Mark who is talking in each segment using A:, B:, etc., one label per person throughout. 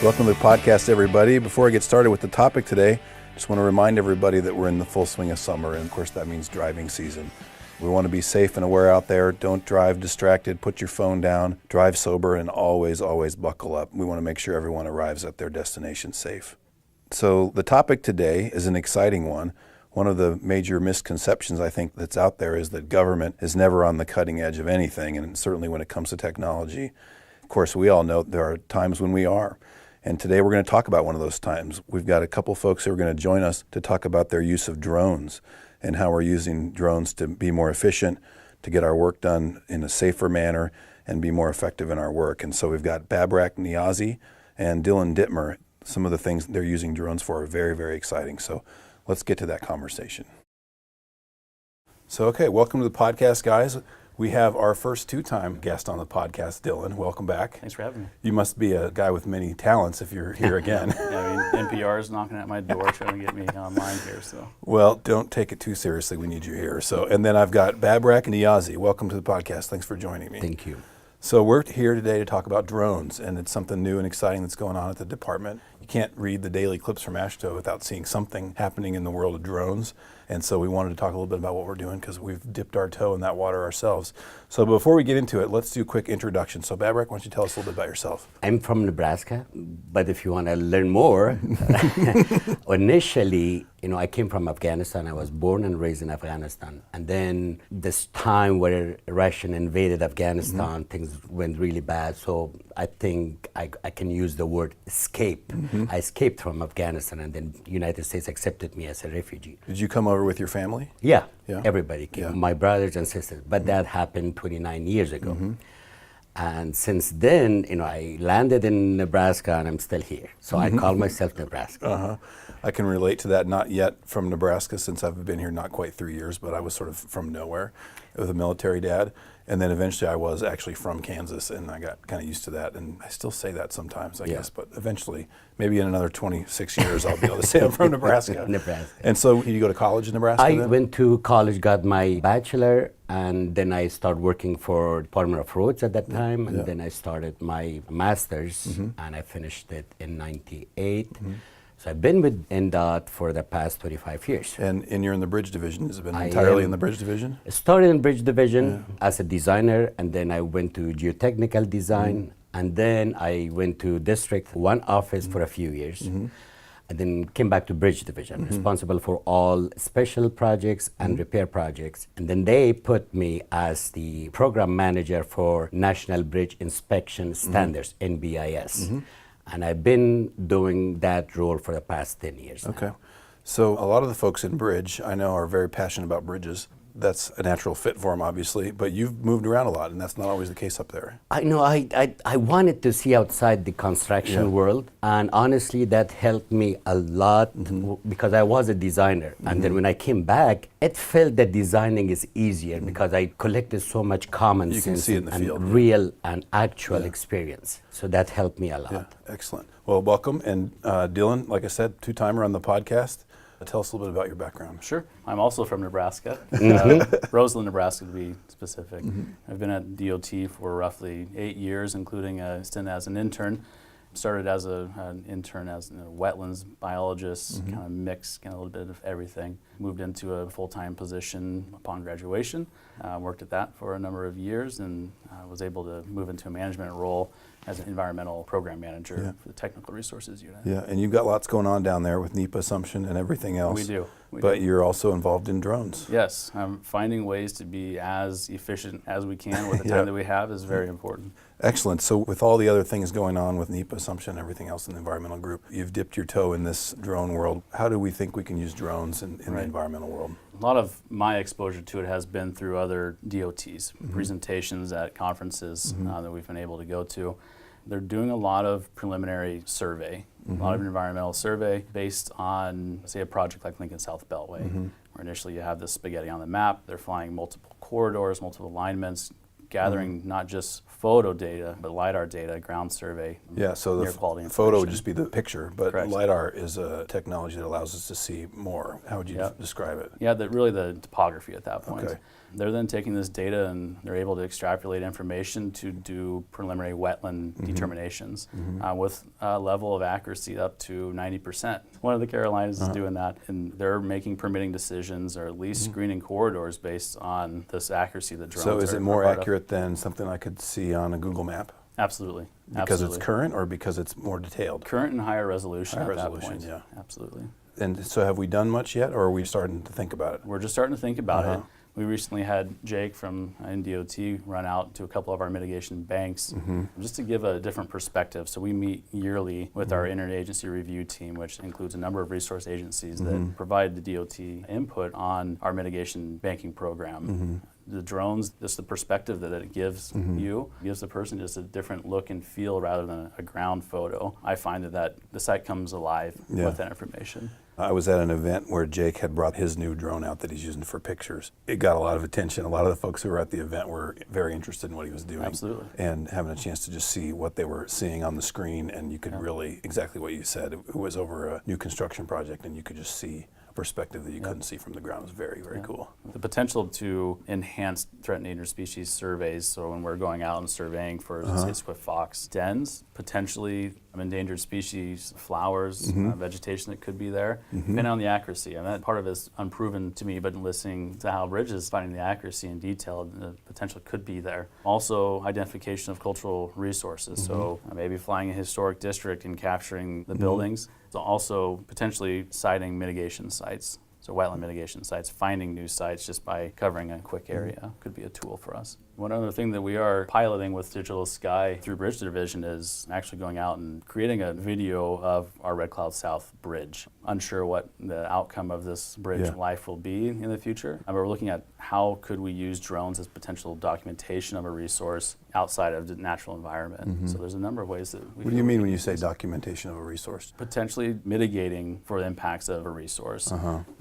A: Welcome to the podcast, everybody. Before I get started with the topic today, just want to remind everybody that we're in the full swing of summer, and of course that means driving season. We want to be safe and aware out there. Don't drive distracted. Put your phone down. Drive sober, and always buckle up. We want to make sure everyone arrives at their destination safe. So the topic today is an exciting one. One of the major misconceptions I think that's out there is that government is never on the cutting edge of anything, and certainly when it comes to technology. Of course, we all know there are times when we are. And today we're going to talk about one of those times. We've got a couple folks who are going to join us to talk about their use of drones and how we're using drones to be more efficient, to get our work done in a safer manner, and be more effective in our work. And so we've got Babrak Niazi and Dillon Dittmer. Some of the things they're using drones for are very, very exciting. So let's get to that conversation. So, okay, welcome to the podcast, guys. We have our first two-time guest on the podcast, Dillon. Welcome back.
B: Thanks for having me.
A: You must be a guy with many talents if you're here again.
B: Yeah, I mean, NPR is knocking at my door trying to get me online here. So.
A: Well, don't take it too seriously. We need you here. So, and then I've got Babrak Niazi. Welcome to the podcast. Thanks for joining me.
C: Thank you.
A: So we're here today to talk about drones, and it's something new and exciting that's going on at the department. You can't read the daily clips from AASHTO without seeing something happening in the world of drones. And so we wanted to talk a little bit about what we're doing because we've dipped our toe in that water ourselves. So before we get into it, let's do a quick introduction. So Babrak, why don't you tell us a little bit about yourself?
C: I'm from Nebraska, but if you want to learn more, initially, I came from Afghanistan. I was born and raised in Afghanistan. And then this time where Russia invaded Afghanistan, things went really bad. So I think I can use the word escape. I escaped from Afghanistan, and then the United States accepted me as a refugee.
A: Did you come over with your family?
C: Yeah,
A: Yeah.
C: everybody came, my brothers and sisters. But that happened 29 years ago. And since then, I landed in Nebraska and I'm still here. So I call myself Nebraska.
A: I can relate to that, not yet from Nebraska since I've been here not quite 3 years, but I was sort of from nowhere with a military dad. And then eventually I was actually from Kansas, and I got kind of used to that. And I still say that sometimes, I guess, but eventually, maybe in another 26 years, I'll be able to say I'm from Nebraska.
C: Nebraska.
A: And so you go to college in Nebraska
C: I
A: then?
C: went to college, got my bachelor, and then I started working for Department of Roads at that time, and then I started my master's, and I finished it in 98. So I've been with NDOT for the past 25 years.
A: And you're in the bridge division. Has it been entirely in the bridge division?
C: I started in bridge division as a designer, and then I went to geotechnical design, and then I went to District 1 office for a few years. And then came back to bridge division, responsible for all special projects and repair projects. And then they put me as the program manager for National Bridge Inspection Standards, NBIS. And I've been doing that role for the past 10 years.
A: Okay. So a lot of the folks in bridge, I know, are very passionate about bridges. That's a natural fit for them, obviously, but you've moved around a lot, and that's not always the case up there.
C: I know, I wanted to see outside the construction world, and honestly, that helped me a lot because I was a designer. And then when I came back, it felt that designing is easier because I collected so much common
A: You can
C: sense
A: see it in the
C: and
A: field.
C: real and actual experience. So that helped me a lot.
A: Yeah, excellent. Well, welcome. And Dillon, like I said, two-timer on the podcast. Tell us a little bit about your background.
B: Sure. I'm also from Nebraska, Roseland, Nebraska to be specific. I've been at DOT for roughly 8 years, including a stint as an intern. Started as an intern as a wetlands biologist, kind of mixed, kind of a little bit of everything. Moved into a full-time position upon graduation. Worked at that for a number of years, and was able to move into a management role as an environmental program manager for the technical resources unit.
A: Yeah, and you've got lots going on down there with NEPA assumption and everything else.
B: We do.
A: But you're also involved in drones.
B: Yes, finding ways to be as efficient as we can with the time that we have is very important.
A: Excellent. So with all the other things going on with NEPA assumption and everything else in the environmental group, you've dipped your toe in this drone world. How do we think we can use drones in the environmental world?
B: A lot of my exposure to it has been through other DOTs, presentations at conferences that we've been able to go to. They're doing a lot of preliminary survey, a lot of environmental survey based on, say, a project like Lincoln South Beltway, where initially you have this spaghetti on the map. They're flying multiple corridors, multiple alignments, gathering not just photo data, but LiDAR data, ground survey,
A: Yeah, so the
B: near quality
A: photo would
B: information.
A: just be the picture, but
B: Correct.
A: LiDAR is a technology that allows us to see more. How would you
B: Yep.
A: describe it?
B: Yeah, really the topography at that point.
A: Okay.
B: They're then taking this data and they're able to extrapolate information to do preliminary wetland determinations with a level of accuracy up to 90%. One of the Carolinas is doing that, and they're making permitting decisions or at least screening corridors based on this accuracy that drones
A: So is
B: are
A: it more
B: part of.
A: accurate than something I could see on a Google map?
B: Absolutely.
A: Because
B: Absolutely.
A: it's current or because it's more detailed?
B: Current and higher resolution
A: Higher
B: at that
A: resolution,
B: point.
A: yeah.
B: Absolutely.
A: And so have we done much yet, or are we starting to think about it?
B: We're just starting to think about
A: Uh-huh.
B: it. We recently had Jake from NDOT run out to a couple of our mitigation banks just to give a different perspective. So we meet yearly with our interagency review team, which includes a number of resource agencies that provide the DOT input on our mitigation banking program. The drones, just the perspective that it gives gives the person just a different look and feel rather than a ground photo. I find that the site comes alive with that information.
A: I was at an event where Jake had brought his new drone out that he's using for pictures. It got a lot of attention. A lot of the folks who were at the event were very interested in what he was doing.
B: Absolutely.
A: And having a chance to just see what they were seeing on the screen, and you could really, exactly what you said, it was over a new construction project, and you could just see a perspective that you couldn't see from the ground. It was very, very cool.
B: The potential to enhance threatened endangered species surveys, so when we're going out and surveying for, say, swift fox dens, potentially endangered species, flowers, vegetation that could be there, depending on the accuracy. And that part of it is unproven to me, but listening to how Bridge is finding the accuracy and detail, the potential could be there. Also, identification of cultural resources, so maybe flying a historic district and capturing the buildings. So also potentially siting mitigation sites. So wetland mitigation sites, finding new sites just by covering a quick area could be a tool for us. One other thing that we are piloting with Digital Sky through Bridge Division is actually going out and creating a video of our Red Cloud South bridge. Unsure what the outcome of this bridge life will be in the future. But we're looking at how could we use drones as potential documentation of a resource outside of the natural environment. So there's a number of ways that we
A: What do you mean when you say documentation of a resource?
B: potentially mitigating for the impacts of a resource.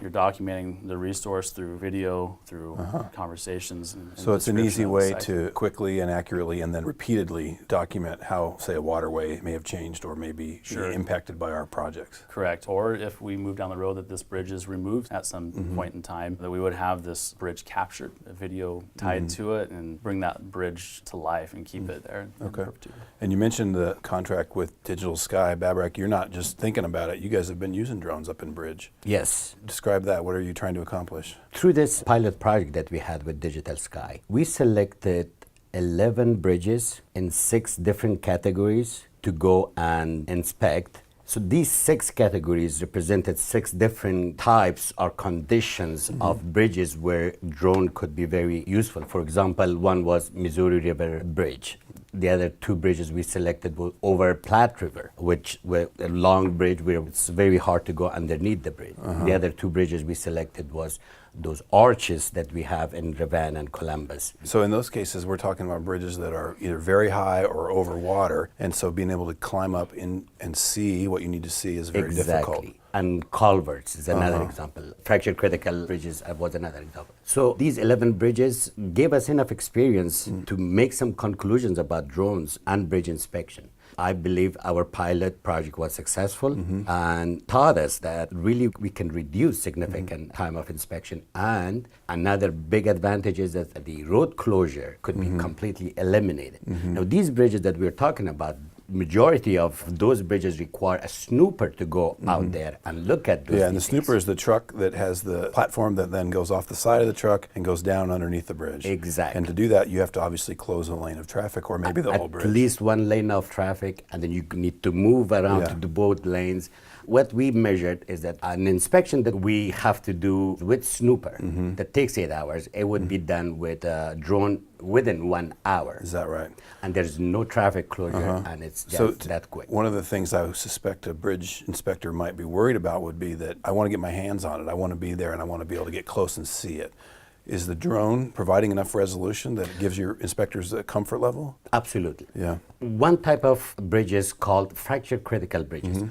B: You're documenting the resource through video, through conversations. And
A: So it's an
B: description
A: easy
B: of the
A: way
B: site.
A: to quickly and accurately and then repeatedly document how, say, a waterway may have changed or may be impacted by our projects.
B: Correct. Or if we move down the road that this bridge is removed at some point in time, that we would have this bridge captured, a video tied to it, and bring that bridge to life and keep it there. in
A: Okay.
B: perpetuity.
A: And you mentioned the contract with Digital Sky. Babrak, you're not just thinking about it. You guys have been using drones up in Bridge.
C: Yes.
A: Describe that. What are you trying to accomplish?
C: Through this pilot project that we had with Digital Sky, we selected 11 bridges in 6 different categories to go and inspect. So these 6 categories represented 6 different types or conditions of bridges where drone could be very useful. For example, one was Missouri River Bridge. The other 2 bridges we selected were over Platte River, which were a long bridge where it's very hard to go underneath the bridge. The other 2 bridges we selected was those arches that we have in Ravenna and Columbus.
A: So in those cases, we're talking about bridges that are either very high or over water, and so being able to climb up in and see what you need to see is very difficult.
C: And culverts is another example. Fracture critical bridges was another example. So these 11 bridges gave us enough experience to make some conclusions about drones and bridge inspection. I believe our pilot project was successful and taught us that really we can reduce significant time of inspection. And another big advantage is that the road closure could be completely eliminated. Now, these bridges that we're talking about, majority of those bridges require a snooper to go out there and look at those.
A: Yeah, and the
C: details.
A: snooper is the truck that has the platform that then goes off the side of the truck and goes down underneath the bridge.
C: Exactly.
A: And to do that, you have to obviously close a lane of traffic or maybe the whole bridge.
C: At least one lane of traffic, and then you need to move around to the both lanes. What we measured is that an inspection that we have to do with snooper that takes 8 hours, it would be done with a drone within 1 hour.
A: Is that right?
C: And there's no traffic closure, and it's just that quick.
A: One of the things I suspect a bridge inspector might be worried about would be that I want to get my hands on it. I want to be there and I want to be able to get close and see it. Is the drone providing enough resolution that it gives your inspectors a comfort level?
C: Absolutely.
A: Yeah.
C: One type of bridges called fracture critical bridges.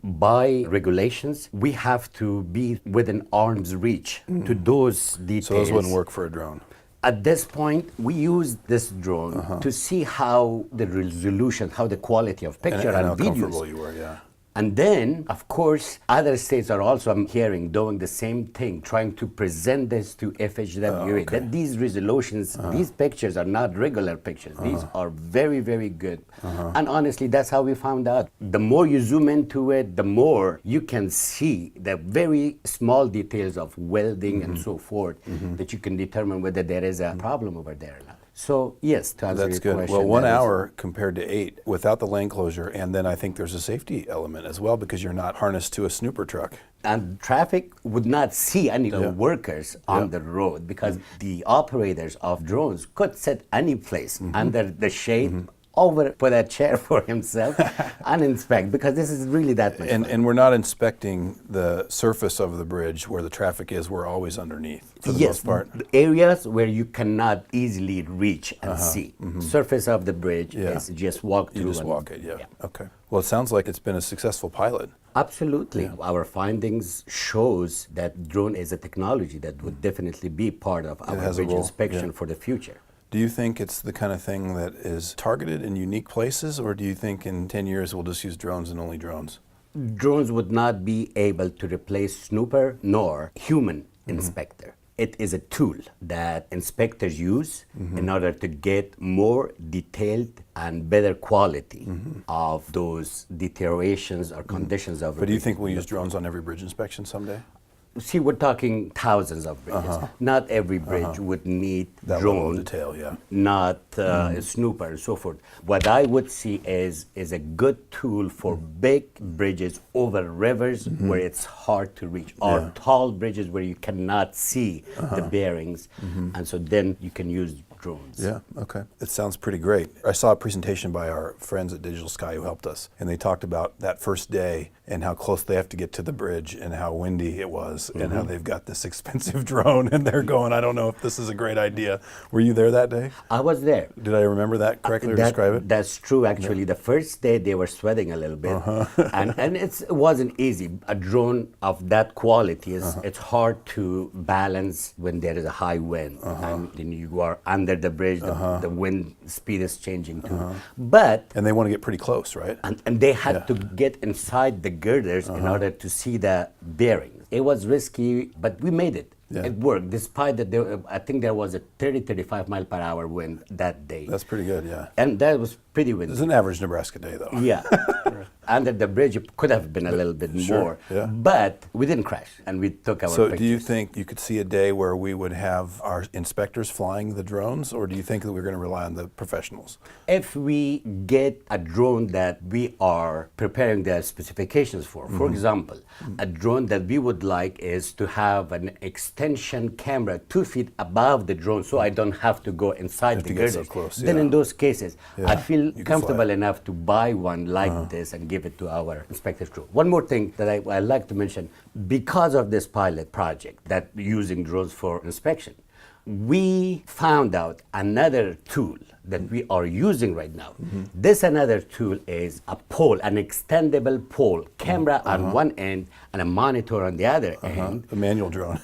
C: By regulations, we have to be within arm's reach to those details.
A: So those wouldn't work for a drone.
C: At this point, we use this drone to see how the resolution, how the quality of picture
A: and how
C: and videos.
A: comfortable you were, yeah.
C: And then, of course, other states are also, I'm hearing, doing the same thing, trying to present this to FHWA. That these resolutions, these pictures are not regular pictures. These are very, very good. And honestly, that's how we found out. The more you zoom into it, the more you can see the very small details of welding and so forth that you can determine whether there is a problem over there or not. So, yes, to answer
A: That's
C: your
A: good.
C: question.
A: Well, 1 hour compared to 8 without the lane closure, and then I think there's a safety element as well because you're not harnessed to a snooper truck.
C: And traffic would not see any workers on the road because the operators of drones could sit any place under the shade, over, put a chair for himself and inspect, because this is really that much fun.
A: And we're not inspecting the surface of the bridge where the traffic is. We're always underneath for the most part.
C: The areas where you cannot easily reach and see. Surface of the bridge is just walk through.
A: You just walk it, Okay. Well, it sounds like it's been a successful pilot.
C: Absolutely. Our findings shows that drone is a technology that would definitely be part of our bridge inspection for the future.
A: Do you think it's the kind of thing that is targeted in unique places, or do you think in 10 years we'll just use drones and only drones?
C: Drones would not be able to replace snooper nor human inspector. It is a tool that inspectors use in order to get more detailed and better quality of those deteriorations or conditions of.
A: But do you think we'll use drones on every bridge inspection someday?
C: See, we're talking thousands of bridges. Not every bridge would need
A: That
C: drone,
A: level of detail,
C: not a snooper and so forth. What I would see is a good tool for big bridges over rivers where it's hard to reach, or tall bridges where you cannot see the bearings, and so then you can use drones.
A: Yeah, okay. It sounds pretty great. I saw a presentation by our friends at Digital Sky who helped us, and they talked about that first day and how close they have to get to the bridge and how windy it was and how they've got this expensive drone and they're going, I don't know if this is a great idea. Were you there that day?
C: I was there.
A: Did I remember that correctly or describe it?
C: That's true, actually. The first day they were sweating a little bit, and it wasn't easy. A drone of that quality, it's hard to balance when there is a high wind, and then you are under the bridge, the wind speed is changing too.
A: And they want to get pretty close, right?
C: And they had to get inside the girders in order to see the bearings. It was risky, but we made it. It worked, despite that I think there was a 30-35 mile per hour wind that day.
A: That's pretty good, yeah.
C: And that was pretty windy.
A: It's an average Nebraska day, though.
C: Yeah. Under the bridge, it could have been a little bit more, but we didn't crash, and we took our pictures.
A: So do you think you could see a day where we would have our inspectors flying the drones, or do you think that we're going to rely on the professionals?
C: If we get a drone that we are preparing the specifications for example, a drone that we would like is to have an extension camera 2 feet above the drone, so I don't have to go inside the girders.
A: So close,
C: then in those cases, I feel
A: can
C: comfortable enough to buy one like this and give it to our inspectors crew. One more thing that I'd like to mention, because of this pilot project that using drones for inspection, we found out another tool that we are using right now. This another tool is a pole, an extendable pole, camera on one end and a monitor on the other end.
A: A manual drone.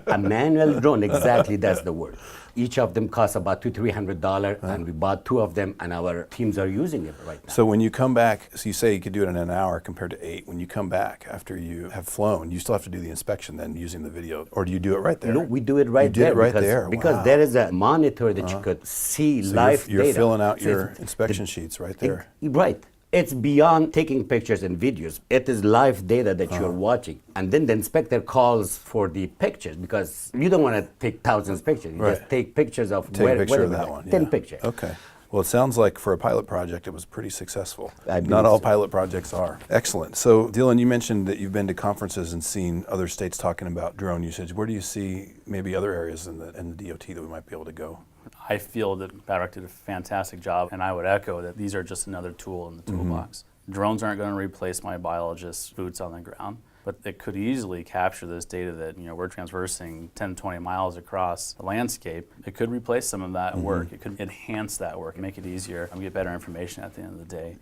C: A manual drone, exactly, that's the word. Each of them costs about $200-300, and we bought 2 of them, and our teams are using it right now.
A: So when you come back, so you say you could do it in an hour compared to 8. When you come back after you have flown, you still have to do the inspection then using the video, or do you do it right there?
C: No, we do it right there.
A: You did it right there.
C: Because there is a monitor that you could see live
A: you're
C: data.
A: filling out your inspection sheets right there.
C: Right. It's beyond taking pictures and videos. It is live data that you're watching. And then the inspector calls for the pictures, because you don't want to take thousands of pictures. You just take pictures of
A: Take a picture of that one.
C: 10 pictures.
A: Okay. Well, it sounds like for a pilot project, it was pretty successful.
C: I believe
A: Not all
C: so.
A: pilot projects are. Excellent. So, Dillon, you mentioned that you've been to conferences and seen other states talking about drone usage. Where do you see maybe other areas in the DOT that we might be able to go?
B: I feel that Babrak did a fantastic job, and I would echo that these are just another tool in the toolbox. Drones aren't going to replace my biologist's boots on the ground, but it could easily capture this data that we're traversing 10-20 miles across the landscape. It could replace some of that work. It could enhance that work, make it easier, and get better information at the end of the day.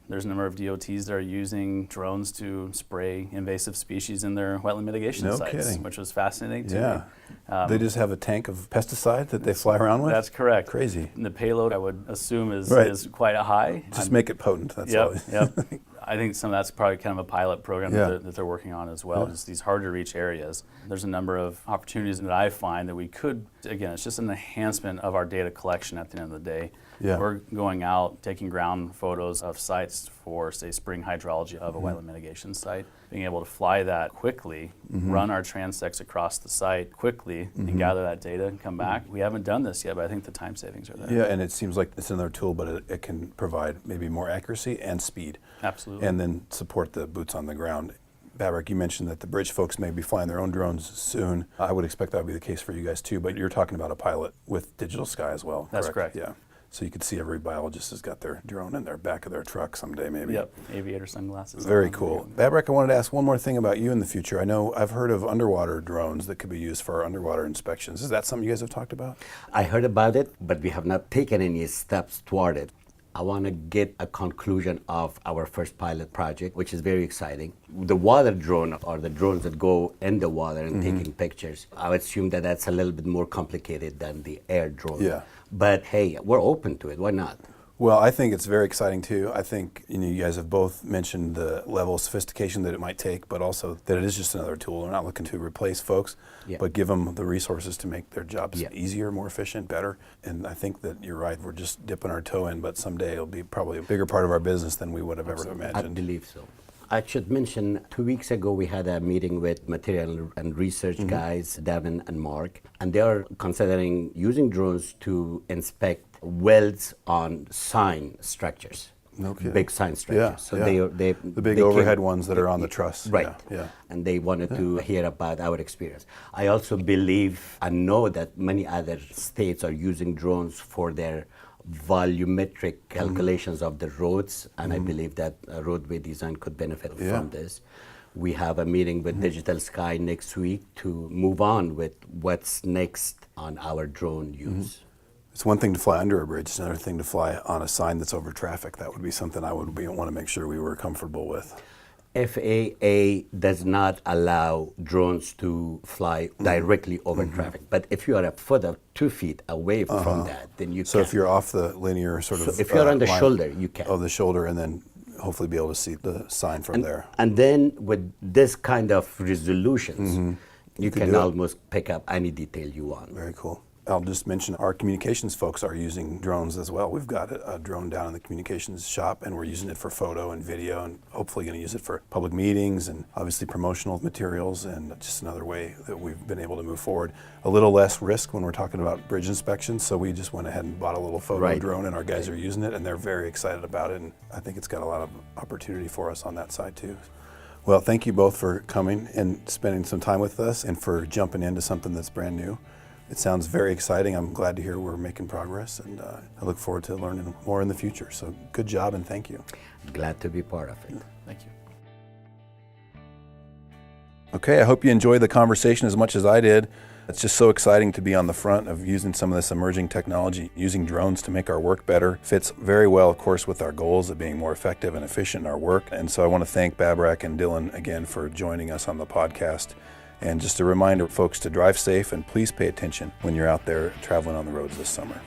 B: There's a number of DOTs that are using drones to spray invasive species in their wetland mitigation
A: No
B: sites,
A: kidding.
B: which was fascinating to
A: Yeah.
B: me.
A: They just have a tank of pesticide that they fly around with?
B: That's correct.
A: Crazy.
B: And the payload, I would assume, is
A: Right.
B: quite high.
A: Just make it potent, that's all.
B: Yep. I think some of that's probably kind of a pilot program
A: Yeah.
B: that they're working on as well,
A: Yeah.
B: just these hard to reach areas. There's a number of opportunities that I find that we could, again, it's just an enhancement of our data collection at the end of the day.
A: Yeah.
B: We're going out, taking ground photos of sites for, say, spring hydrology of a
A: Mm-hmm.
B: wetland mitigation site, being able to fly that quickly, run our transects across the site quickly, and gather that data and come back. We haven't done this yet, but I think the time savings are there.
A: Yeah, and it seems like it's another tool, but it can provide maybe more accuracy and speed.
B: Absolutely.
A: And then support the boots on the ground. Babrak, you mentioned that the bridge folks may be flying their own drones soon. I would expect that would be the case for you guys too, but you're talking about a pilot with Digital Sky as well.
B: That's correct.
A: Yeah. So you could see every biologist has got their drone in their back of their truck someday maybe.
B: Yep, aviator sunglasses.
A: Very cool. Babrak, I wanted to ask one more thing about you in the future. I know I've heard of underwater drones that could be used for underwater inspections. Is that something you guys have talked about?
C: I heard about it, but we have not taken any steps toward it. I want to get a conclusion of our first pilot project, which is very exciting. The water drone, or the drones that go in the water and taking pictures, I would assume that that's a little bit more complicated than the air drone.
A: Yeah.
C: But hey, we're open to it. Why not?
A: Well, I think it's very exciting too. I think you guys have both mentioned the level of sophistication that it might take, but also that it is just another tool. We're not looking to replace folks,
C: Yeah.
A: but give them the resources to make their jobs
C: Yeah.
A: easier, more efficient, better. And I think that you're right. We're just dipping our toe in, but someday it'll be probably a bigger part of our business than we would have ever
C: I
A: imagined.
C: believe so. I should mention 2 weeks ago we had a meeting with material and research guys, Devin and Mark, and they are considering using drones to inspect welds on sign structures.
A: No kidding.
C: Big sign structures.
A: Yeah,
C: So
A: yeah.
C: they
A: The big
C: they
A: overhead
C: came-
A: ones that are on the truss.
C: Right.
A: Yeah, yeah.
C: And they wanted to hear about our experience. I also believe and know that many other states are using drones for their volumetric calculations of the roads, and I believe that roadway design could benefit from this. We have a meeting with Digital Sky next week to move on with what's next on our drone use.
A: It's one thing to fly under a bridge, it's another thing to fly on a sign that's over traffic. That would be something I would want to make sure we were comfortable with.
C: FAA does not allow drones to fly directly over traffic, but if you are a foot or 2 feet away from that, then you
A: So
C: can.
A: if you're off the linear sort of
C: if you're on the
A: line
C: shoulder, you can.
A: of the shoulder, and then hopefully be able to see the sign from there.
C: And then with this kind of resolutions, you
A: can
C: can
A: do it.
C: almost pick up any detail you want.
A: Very cool. I'll just mention our communications folks are using drones as well. We've got a drone down in the communications shop, and we're using it for photo and video, and hopefully going to use it for public meetings and obviously promotional materials, and just another way that we've been able to move forward. A little less risk when we're talking about bridge inspections, so we just went ahead and bought a little photo
C: Right.
A: drone, and our guys are using it, and they're very excited about it, and I think it's got a lot of opportunity for us on that side too. Well, thank you both for coming and spending some time with us, and for jumping into something that's brand new. It sounds very exciting. I'm glad to hear we're making progress, and I look forward to learning more in the future. So good job, and thank you.
C: Glad to be part of it.
B: Thank you.
A: Okay, I hope you enjoyed the conversation as much as I did. It's just so exciting to be on the front of using some of this emerging technology. Using drones to make our work better fits very well, of course, with our goals of being more effective and efficient in our work. And so I want to thank Babrak and Dillon again for joining us on the podcast. And just a reminder, folks, to drive safe, and please pay attention when you're out there traveling on the roads this summer.